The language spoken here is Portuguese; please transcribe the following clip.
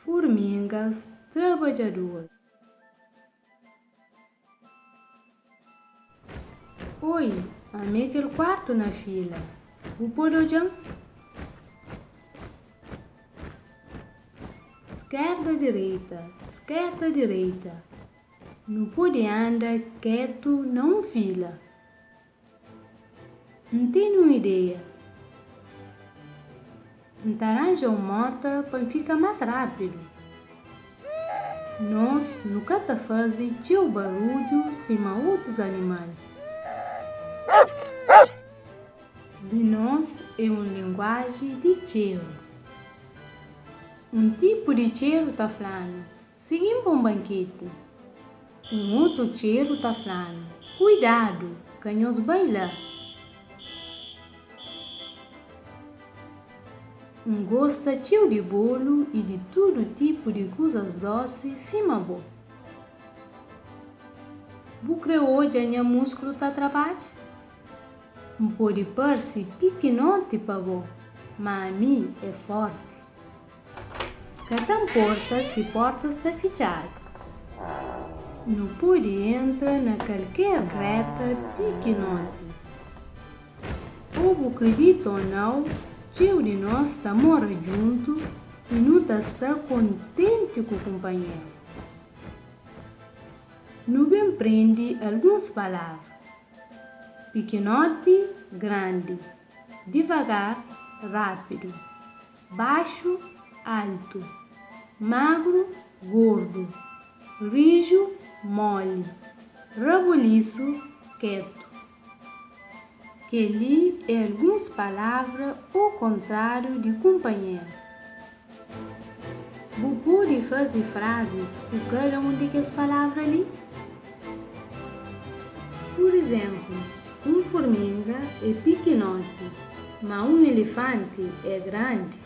Formigas trabalhadoras. Oi, amei aquele quarto na fila. O podojão? Esquerda, direita. Não pode andar quieto, não fila. Não tenho uma ideia. Não arranja uma moto para ficar mais rápido. Nós nunca fazemos teu barulho cima outros animais. De nós é uma linguagem de cheiro. Um tipo de cheiro tá falando, seguimos para um banquete. Um outro cheiro tá falando, cuidado, canhos baila. Um gosta cheio de bolo e de todo tipo de coisas doces cima bo. Bucre hoje a minha músculo tá trabalhando. Pode parecer pequenote para bo, mas a mim é forte. Cada porta se portas está fechada. Não pode entrar na qualquer reta pequenote. Ou acredita ou não, tio de nós está mora junto e não está contente com o companheiro. Não bem prende algumas palavras. Pequenote, grande. Devagar, rápido. Baixo, alto. Magro, gordo. Rijo, mole. Rabuliço, quieto. Que li é algumas palavras ao contrário de companheiro. Você pode fazer frases com cada uma dessas palavras ali? Por exemplo, uma formiga é pequenote, mas um elefante é grande.